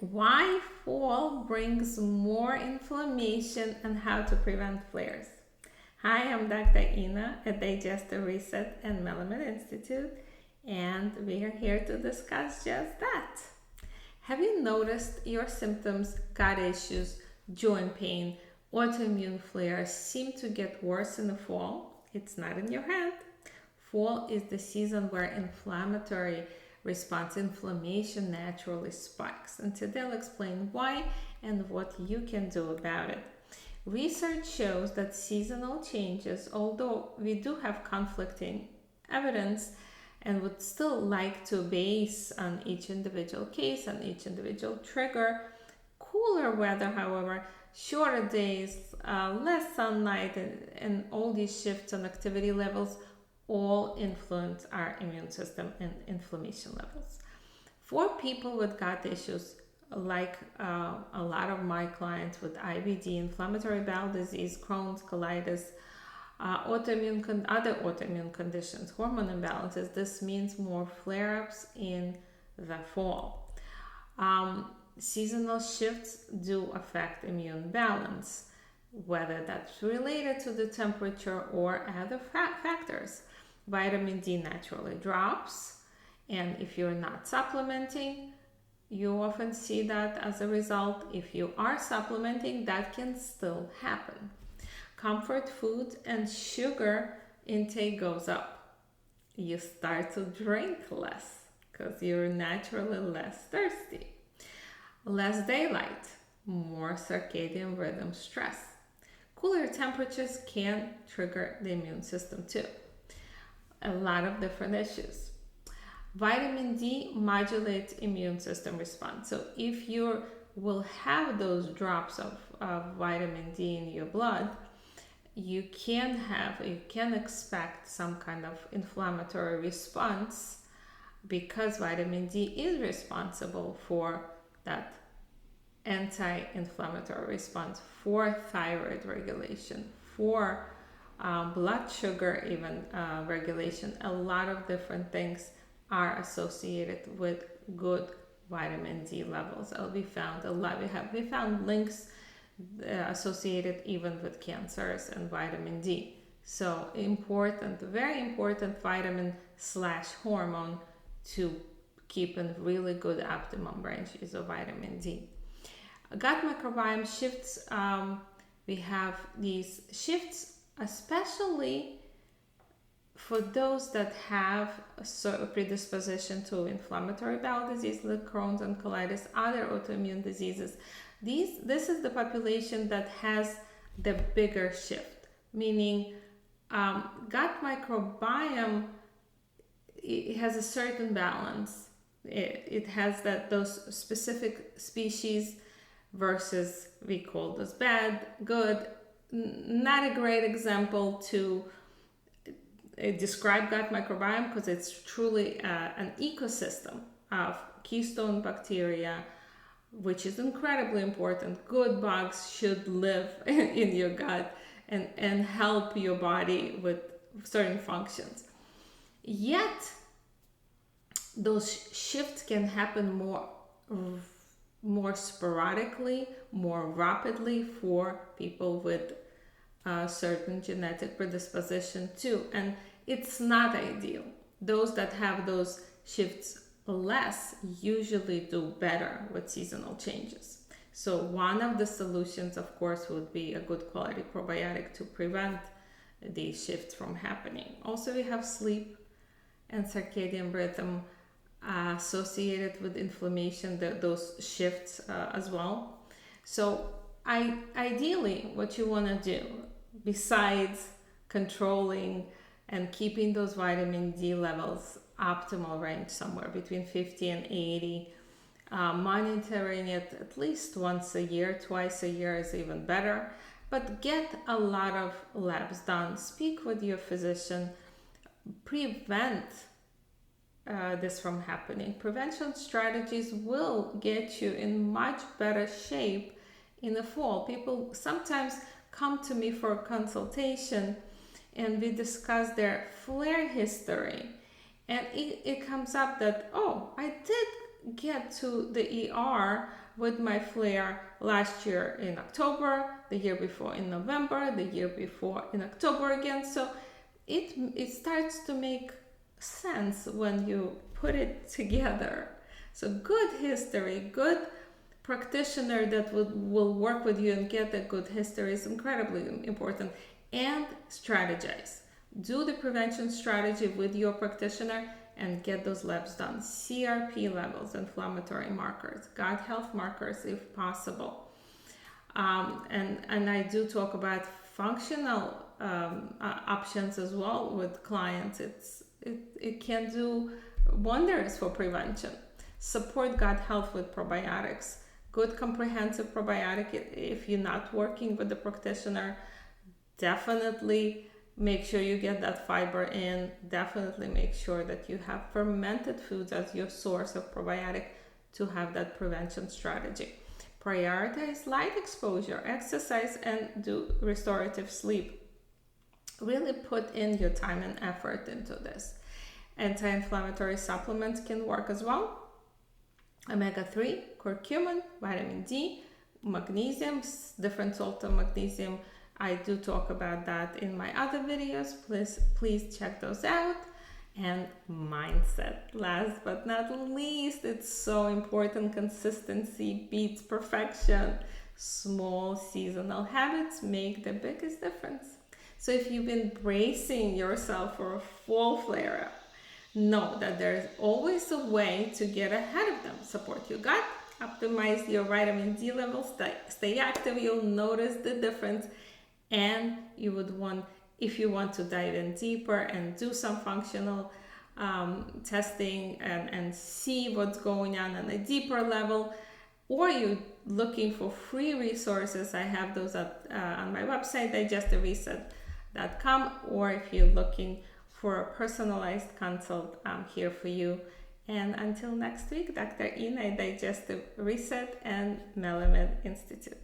Why fall brings more inflammation and how to prevent flares. Hi, I'm Dr. Ina at Digestive Reset and Melamed Institute, and we are here to discuss just that. Have you noticed your symptoms, gut issues, joint pain, autoimmune flares seem to get worse in the fall? It's not in your hand. Fall is the season where inflammatory inflammation naturally spikes. And today I'll explain why and what you can do about it. Research shows that seasonal changes, although we do have conflicting evidence and would still like to base on each individual case, on each individual trigger, cooler weather, however, shorter days, less sunlight, and all these shifts on activity levels all influence our immune system and inflammation levels. For people with gut issues, like a lot of my clients with IBD, inflammatory bowel disease, Crohn's, colitis, other autoimmune conditions, hormone imbalances, this means more flare-ups in the fall. Seasonal shifts do affect immune balance, whether that's related to the temperature or other factors. Vitamin D naturally drops, and if you're not supplementing, you often see that as a result. If you are supplementing, that can still happen. Comfort food and sugar intake goes up. You start to drink less because you're naturally less thirsty. Less daylight, more circadian rhythm stress. Cooler temperatures can trigger the immune system too. A lot of different issues. Vitamin D modulates immune system response. So if you will have those drops of vitamin D in your blood, you can expect some kind of inflammatory response, because vitamin D is responsible for that anti-inflammatory response, for thyroid regulation, for blood sugar even regulation. A lot of different things are associated with good vitamin D levels. We found links associated even with cancers and vitamin D. So important, very important vitamin / hormone to keep in really good optimum ranges of vitamin D. Gut microbiome shifts. We have these shifts, especially for those that have a predisposition to inflammatory bowel disease like Crohn's and colitis, other autoimmune diseases. This is the population that has the bigger shift, meaning gut microbiome, it has a certain balance. It has those specific species versus, we call this bad, good. Not a great example to describe gut microbiome, because it's truly an ecosystem of keystone bacteria, which is incredibly important. Good bugs should live in your gut and help your body with certain functions. Yet, those shifts can happen more sporadically, more rapidly for people with certain genetic predisposition too, and it's not ideal. Those that have those shifts less usually do better with seasonal changes. So one of the solutions, of course, would be a good quality probiotic to prevent these shifts from happening. Also, we have sleep and circadian rhythm associated with inflammation, those shifts as well. So ideally, what you want to do, besides controlling and keeping those vitamin D levels optimal range, somewhere between 50 and 80, monitoring it at least once a year, twice a year is even better. But get a lot of labs done. Speak with your physician. Prevent this from happening. Prevention strategies will get you in much better shape in the fall. People sometimes come to me for a consultation and we discuss their flare history, and it comes up that, oh, I did get to the ER, with my flare last year in October, the year before in November, the year before in October again. So it starts to make sense when you put it together. So good history, good practitioner that will work with you and get a good history is incredibly important. And strategize. Do the prevention strategy with your practitioner and get those labs done. CRP levels, inflammatory markers, gut health markers if possible. And I do talk about functional options as well with clients. It can do wonders for prevention. Support gut health with probiotics. Good comprehensive probiotic. If you're not working with the practitioner, definitely make sure you get that fiber in. Definitely make sure that you have fermented foods as your source of probiotic to have that prevention strategy. Prioritize light exposure, exercise, and do restorative sleep. Really put in your time and effort into this. Anti-inflammatory supplements can work as well. Omega-3, curcumin, vitamin D, magnesium, different salt of magnesium. I do talk about that in my other videos. Please check those out. And mindset, last but not least, it's so important. Consistency beats perfection. Small seasonal habits make the biggest difference. So if you've been bracing yourself for a fall flare-up, know that there's always a way to get ahead of them. Support your gut, optimize your vitamin D levels, stay active. You'll notice the difference. And you would want, if you want to dive in deeper and do some functional testing and see what's going on a deeper level, or you're looking for free resources, I have those on my website, digestivereset.com, or if you're looking for a personalized consult, I'm here for you. And until next week, Dr. Ina, Digestive Reset and Melamed Institute.